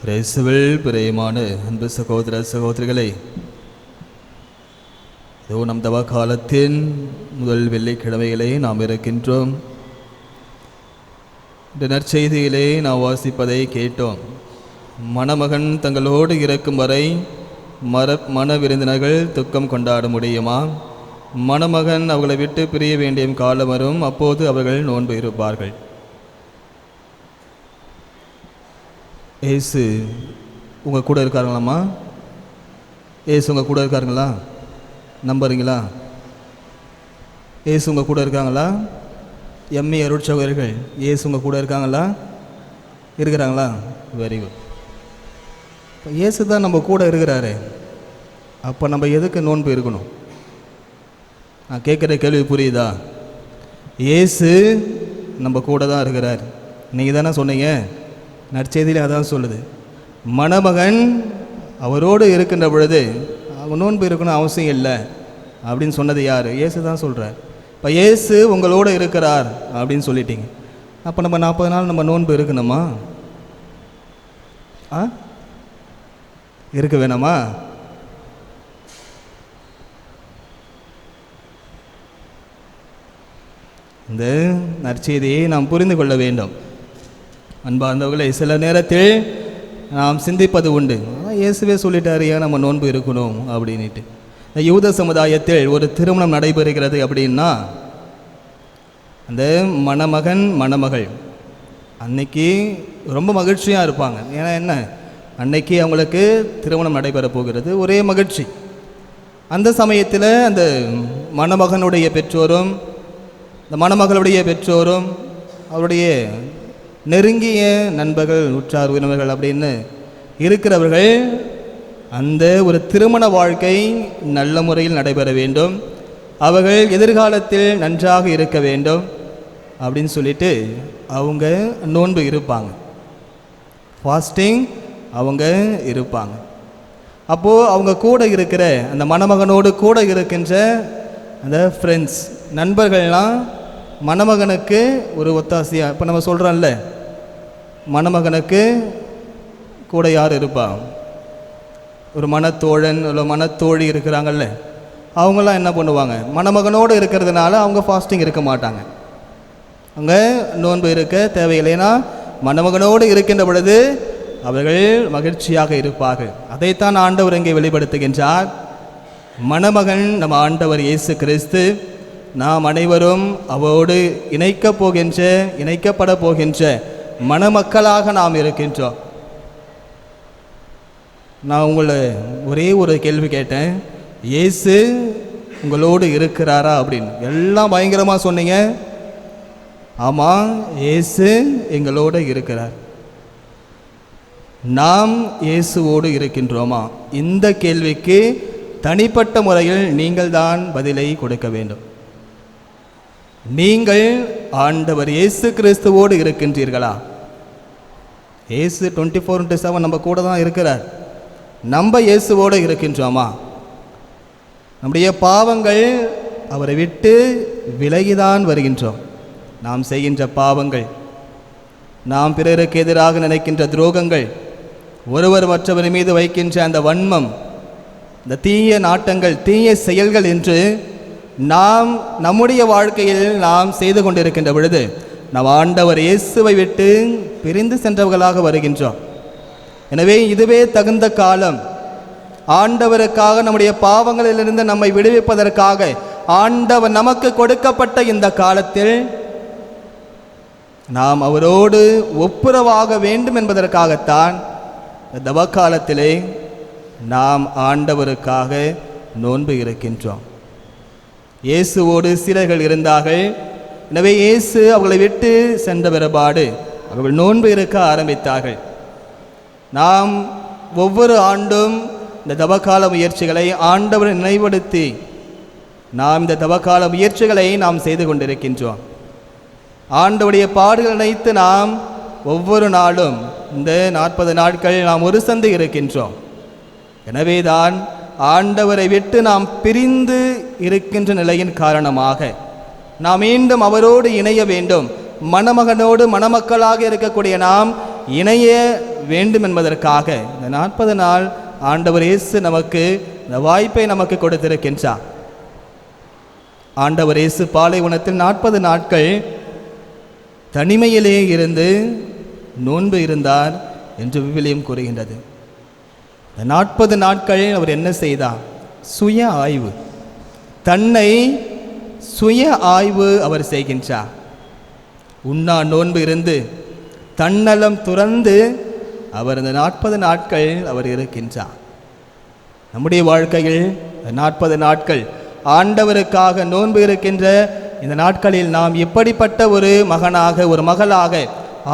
கிறிஸ்துவில் பிரியமான அன்பு சகோதர சகோதரிகளே, இதோ நம் தவ காலத்தின் முதல் வெள்ளிக்கிழமையிலே நாம் இருக்கின்றோம். இந்த நற்செய்தியிலே நாம் வாசிப்பதை கேட்டோம். மணமகன் தங்களோடு இருக்கும் வரை மண விருந்தினர்கள் துக்கம் கொண்டாட முடியுமா? மணமகன் அவர்களை விட்டு பிரிய வேண்டிய காலம் வரும், அப்போது அவர்கள் நோன்பு இருப்பார்கள். ஏசு உங்கள் கூட இருக்காருங்களாம்மா? ஏசு உங்கள் கூட இருக்காருங்களா? நம்புறீங்களா? ஏசு உங்கள் கூட இருக்காங்களா? எம்ஏ அருட்சகோதரர்கள், ஏசு உங்கள் கூட இருக்காங்களா? இருக்கிறாங்களா? Very good. இப்போ ஏசு தான் நம்ம கூட இருக்கிறாரு. அப்போ நம்ம எதுக்கு நோன்பு இருக்கணும்? நான் கேட்குற கேள்வி புரியுதா? ஏசு நம்ம கூட தான் இருக்கிறார். நீங்கள் தானே சொன்னீங்க, நற்செய்தியில் அதான் சொல்லுது. மணமகன் அவரோடு இருக்கின்ற பொழுது அவன் நோன்பு இருக்கணும் அவசியம் இல்லை அப்படின்னு சொன்னது யார்? இயேசு தான் சொல்கிறார். இப்போ இயேசு உங்களோடு இருக்கிறார் அப்படின்னு சொல்லிட்டீங்க. அப்போ நம்ம 40 நாள் நம்ம நோன்பு இருக்கணுமா? இருக்க வேணாமா? இந்த நற்செய்தியை நாம் புரிந்து கொள்ள வேண்டும். அன்பார்ந்தவர்களை, சில நேரத்தில் நாம் சிந்திப்பது உண்டு, இயேசுவே சொல்லிட்டாரு, ஏன் நம்ம நோன்பு இருக்கணும் அப்படின்ட்டு. யூத சமுதாயத்தில் ஒரு திருமணம் நடைபெறுகிறது அப்படின்னா அந்த மணமகன் மணமகள் அன்னைக்கு ரொம்ப மகிழ்ச்சியாக இருப்பாங்க. ஏன்னா என்ன, அன்னைக்கு அவங்களுக்கு திருமணம் நடைபெற போகிறது, ஒரே மகிழ்ச்சி. அந்த சமயத்தில் அந்த மணமகனுடைய பெற்றோரும் இந்த மணமகளுடைய பெற்றோரும் அவருடைய நெருங்கிய நண்பர்கள், உற்றார் உறவினர்கள் அப்படின்னு இருக்கிறவர்கள் அந்த ஒரு திருமண வாழ்க்கை நல்ல முறையில் நடைபெற வேண்டும், அவர்கள் எதிர்காலத்தில் நன்றாக இருக்க வேண்டும் அப்படின்னு சொல்லிட்டு அவங்க நோன்பு இருப்பாங்க, ஃபாஸ்டிங் அவங்க இருப்பாங்க. அப்போது அவங்க கூட இருக்கிற அந்த மணமகனோடு கூட இருக்கின்ற அந்த ஃப்ரெண்ட்ஸ், நண்பர்கள்லாம் மணமகனுக்கு ஒரு ஒத்தாசையாக, இப்போ நம்ம சொல்கிறோம்ல, மணமகனுக்கு கூட யார் இருப்பா? ஒரு மனத்தோழன் இல்லை மனத்தோழி இருக்கிறாங்கல்ல, அவங்களாம் என்ன பண்ணுவாங்க? மணமகனோடு இருக்கிறதுனால அவங்க ஃபாஸ்டிங் இருக்க மாட்டாங்க, அவங்க நோன்பு இருக்க தேவையில்லைன்னா மணமகனோடு இருக்கின்ற பொழுது அவர்கள் மகிழ்ச்சியாக இருப்பார்கள். அதைத்தான் ஆண்டவர் இங்கே வெளிப்படுத்துகின்றார். மணமகன் நம்ம ஆண்டவர் இயேசு கிறிஸ்து, நாம் அனைவரும் அவரோடு இணைக்கப்பட போகின்ற மணமக்களாக நாம் இருக்கின்றோம். நான் உங்களை ஒரே ஒரு கேள்வி கேட்டேன், இயேசு உங்களோடு இருக்கிறாரா அப்படின்னு. எல்லாம் பயங்கரமாக சொன்னீங்க. ஆமாம், இயேசு எங்களோடு இருக்கிறார். நாம் இயேசுவோடு இருக்கின்றோமா? இந்த கேள்விக்கு தனிப்பட்ட முறையில் நீங்கள் தான் பதிலை கொடுக்க வேண்டும். நீங்கள் ஆண்டவர் இயேசு கிறிஸ்துவோடு இருக்கின்றீர்களா? இயேசு 24/7 நம்ம கூட தான் இருக்கிறார். நம்ம இயேசுவோடு இருக்கின்றோமா? நம்முடைய பாவங்கள் அவரை விட்டு விலகிதான் வருகின்றோம். நாம் செய்கின்ற பாவங்கள், நாம் பிறருக்கு எதிராக நினைக்கின்ற துரோகங்கள், ஒருவர் மற்றவர் மீது வைக்கின்ற அந்த வன்மம், இந்த தீய நாட்டங்கள், தீய செயல்கள் என்று நாம் நம்முடைய வாழ்க்கையில் நாம் செய்து கொண்டிருக்கின்ற பொழுது நாம் ஆண்டவர் இயேசுவை விட்டு பிரிந்து சென்றவர்களாக வருகின்றோம். எனவே இதுவே தகுந்த காலம். ஆண்டவருக்காக, நம்முடைய பாவங்களிலிருந்து நம்மை விடுவிப்பதற்காக ஆண்டவர் நமக்கு கொடுக்கப்பட்ட இந்த காலத்தில் நாம் அவரோடு ஒப்புரவாக வேண்டும் என்பதற்காகத்தான் தவ காலத்திலே நாம் ஆண்டவருக்காக நோன்பு இருக்கின்றோம். இயேசுவோடு சீடர்கள் இருந்தார்கள். எனவே இயேசு அவர்களை விட்டு சென்ற பிறபாடு அவர்கள் நோன்பு இருக்க ஆரம்பித்தார்கள். நாம் ஒவ்வொரு ஆண்டும் இந்த தவக்கால முயற்சிகளை ஆண்டவரை நினைவுபடுத்தி நாம் இந்த தவக்கால முயற்சிகளை நாம் செய்து கொண்டிருக்கின்றோம். ஆண்டவருடைய பாடுகள் நினைத்து நாம் ஒவ்வொரு நாளும் இந்த 40 நாட்கள் நாம் ஒரு சந்து இருக்கின்றோம். எனவேதான் ஆண்டவரை விட்டு நாம் பிரிந்து இருக்கின்ற நிலையின் காரணமாக நாம் மீண்டும் அவரோடு இணைய வேண்டும். மணமகனோடு மணமக்களாக இருக்கக்கூடிய நாம் இணைய வேண்டும் என்பதற்காக இந்த 40 நாள் ஆண்டவர் இயேசு நமக்கு இந்த வாய்ப்பை நமக்கு கொடுத்திருக்கின்றார். ஆண்டவர் இயேசு பாலைவனத்தில் 40 நாட்கள் தனிமையிலே இருந்து நோன்பு இருந்தார் என்று விவிலியம் கூறுகின்றது. இந்த 40 நாட்கள் அவர் என்ன செய்தார்? சுய ஆய்வு, தன்னை சுய ஆய்வு அவர் செய்கின்றார். உண்ணா நோன்பு இருந்து தன்னலம் துறந்து அவர் இந்த 40 நாட்கள் அவர் இருக்கின்றார். நம்முடைய வாழ்க்கையில் 40 நாட்கள் ஆண்டவருக்காக நோன்பு இருக்கின்ற இந்த நாட்களில் நாம் எப்படிப்பட்ட ஒரு மகனாக ஒரு மகளாக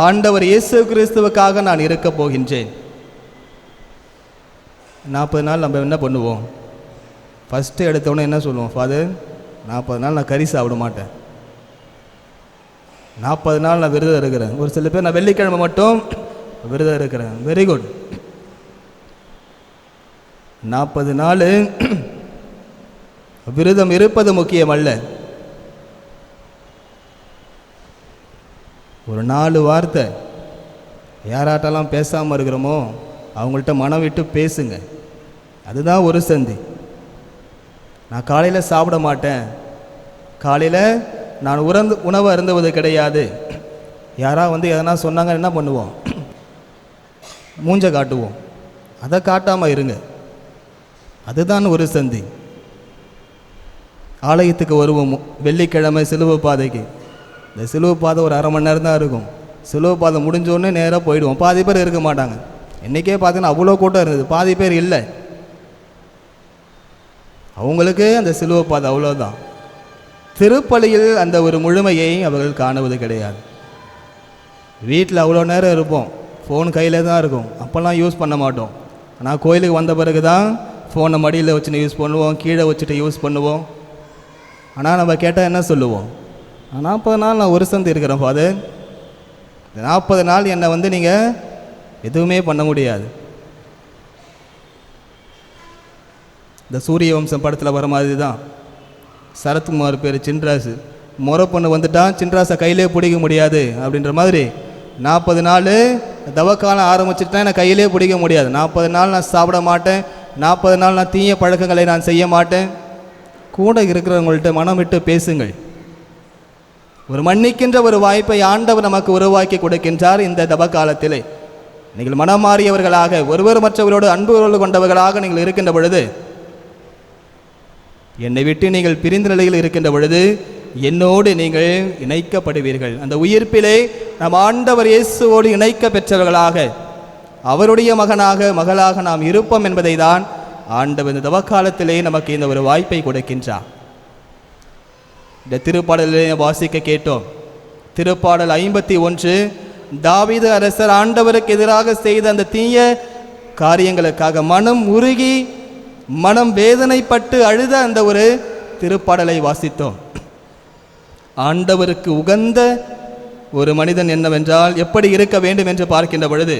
ஆண்டவர் இயேசு கிறிஸ்துவுக்காக நான் இருக்க போகின்றேன்? 40 நாள் நம்ம என்ன பண்ணுவோம்? ஃபஸ்ட்டு எடுத்தோன்னே என்ன சொல்லுவோம்? ஃபாதர், 40 நாள் நான் கறி சாப்பிட மாட்டேன், 40 நாள் நான் விரதம் இருக்கிறேன். ஒரு சில பேர் நான் வெள்ளிக்கிழமை மட்டும் விரதம் இருக்கிறேன். Very good. 40 நாள் விரதம் இருப்பது முக்கியம் அல்ல. ஒரு 4 வார்த்தை யாராட்டெல்லாம் பேசாமல் இருக்கிறோமோ அவங்கள்ட்ட மனம் விட்டு பேசுங்க. அதுதான் ஒரு சந்தி. நான் காலையில் சாப்பிட மாட்டேன், காலையில் நான் உணவு அருந்துவது கிடையாது, யாராவது எதனா சொன்னாங்க என்ன பண்ணுவோம்? மூஞ்ச காட்டுவோம். அதை காட்டாமல் இருங்க. அதுதான் ஒரு சந்தி. ஆலயத்துக்கு வருவோம் வெள்ளிக்கிழமை சிலுவை பாதைக்கு. இந்த சிலுவை பாதை ஒரு அரை மணி நேரம் தான் இருக்கும். சிலுவை பாதை முடிஞ்சோடனே நேராக போயிடுவோம். பாதி பேர் இருக்க மாட்டாங்க. இன்றைக்கே பார்த்தீங்கன்னா அவ்வளோ கூட்டம் இருந்தது, பாதி பேர் இல்லை. அவங்களுக்கு அந்த சிலுவை பாதை அவ்வளோதான். திருப்பலியில் அந்த ஒரு முழுமையை அவர்கள் காணுவது கிடையாது. வீட்டில் அவ்வளோ நேரம் இருப்போம், ஃபோன் கையில் தான் இருக்கும், அப்போல்லாம் யூஸ் பண்ண மாட்டோம். ஆனால் கோயிலுக்கு வந்த பிறகு தான் ஃபோனை மடியில் வச்சுன்னு யூஸ் பண்ணுவோம், கீழே வச்சுட்டு யூஸ் பண்ணுவோம். ஆனால் நம்ம கேட்டால் என்ன சொல்லுவோம்? 40 நாள் நான் ஒரு சந்தி இருக்கிறேன் ஃபாதர், இந்த 40 நாள் என்னை நீங்கள் எதுவுமே பண்ண முடியாது. இந்த சூரிய வம்சம் படத்தில் வர மாதிரி தான் சரத்குமார் பேர் சின்ராசு, முறை பொண்ணு வந்துட்டான், சின்ராசை கையிலே பிடிக்க முடியாது அப்படின்ற மாதிரி 40 நாள் தவக்காலம் ஆரம்பிச்சுட்டா என்னை கையிலே பிடிக்க முடியாது. 40 நாள் நான் சாப்பிட மாட்டேன், 40 நாள் நான் தீய பழக்கங்களை நான் செய்ய மாட்டேன். கூட இருக்கிறவங்கள்ட்ட மனம் விட்டு பேசுங்கள். ஒரு மன்னிக்கின்ற ஒரு வாய்ப்பை ஆண்டவர் நமக்கு உருவாக்கி கொடுக்கின்றார். இந்த தவ காலத்திலே நீங்கள் மனம் மாறியவர்களாக, ஒருவர் மற்றவரோடு அன்பு கொண்டவர்களாக நீங்கள் இருக்கின்ற பொழுது, என்னை விட்டு நீங்கள் பிரிந்த நிலையில் இருக்கின்ற பொழுது என்னோடு நீங்கள் இணைக்கப்படுவீர்கள். அந்த உயிர்ப்பிலே நாம் ஆண்டவர் இயேசுவோடு இணைக்க பெற்றவர்களாக, அவருடைய மகனாக மகளாக நாம் இருப்போம் என்பதை தான் ஆண்டவர் இந்த தவக்காலத்திலே நமக்கு இந்த ஒரு வாய்ப்பை கொடுக்கின்றார். இந்த திருப்பாடலை வாசிக்க கேட்டோம். திருப்பாடல் 51, தாவீது அரசர் ஆண்டவருக்கு எதிராக செய்த அந்த தீய காரியங்களுக்காக மனம் உருகி மனம் வேதனைப்பட்டு அழுத அந்த ஒரு திருப்பாடலை வாசித்தோம். ஆண்டவருக்கு உகந்த ஒரு மனிதன் என்னவென்றால் எப்படி இருக்க வேண்டும் என்று பார்க்கின்ற பொழுது,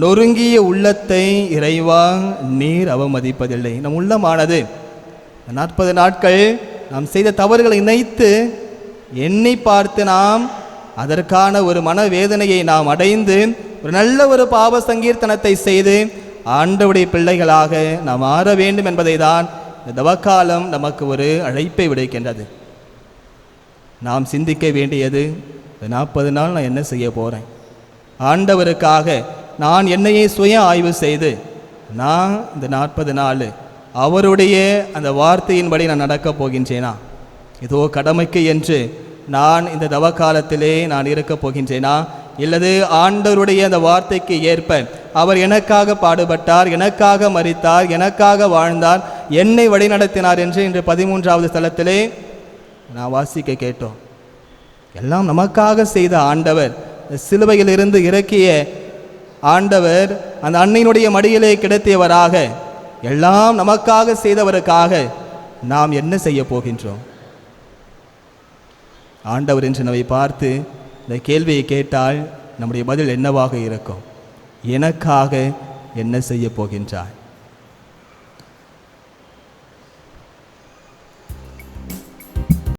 நொறுங்கிய உள்ளத்தை இறைவா நீர் அவமதிப்பதில்லை. நம் உள்ளமானது 40 நாட்கள் நாம் செய்த தவறுகளை இணைத்து எண்ணி பார்த்து நாம் அதற்கான ஒரு மனவேதனையை நாம் அடைந்து ஒரு நல்ல ஒரு பாவ சங்கீர்த்தனத்தை செய்து ஆண்டவருடைய பிள்ளைகளாக நாம் மாற வேண்டும் என்பதை தான் இந்த தவக்காலம் நமக்கு ஒரு அழைப்பை விடுக்கின்றது. நாம் சிந்திக்க வேண்டியது, 40 நாள் நான் என்ன செய்ய போகிறேன்? ஆண்டவருக்காக நான் என்னையே சுய ஆய்வு செய்து நான் இந்த 40 நாள் அவருடைய அந்த வார்த்தையின்படி நான் நடக்கப் போகின்றேனா? இதோ கடமைக்கு என்று நான் இந்த தவக்காலத்திலே நான் இருக்கப் போகின்றேனா? இல்லது ஆண்டவருடைய அந்த வார்த்தைக்கு ஏற்ப அவர் எனக்காக பாடுபட்டார், எனக்காக மரித்தார், எனக்காக வாழ்ந்தார், என்னை வழிநடத்தினார் என்று இன்று 13வது ஸ்தலத்திலே நான் வாசிக்க கேட்டோம். எல்லாம் நமக்காக செய்த ஆண்டவர், சிலுவையில் இருந்து இறக்கிய ஆண்டவர், அந்த அன்னையினுடைய மடியிலே கிடைத்தியவராக, எல்லாம் நமக்காக செய்தவருக்காக நாம் என்ன செய்ய போகின்றோம்? ஆண்டவர் என்று நம்மை பார்த்து இந்த கேள்வியை கேட்டால் நம்முடைய பதில் என்னவாக இருக்கும்? எனக்காக என்ன செய்ய போகின்றார்?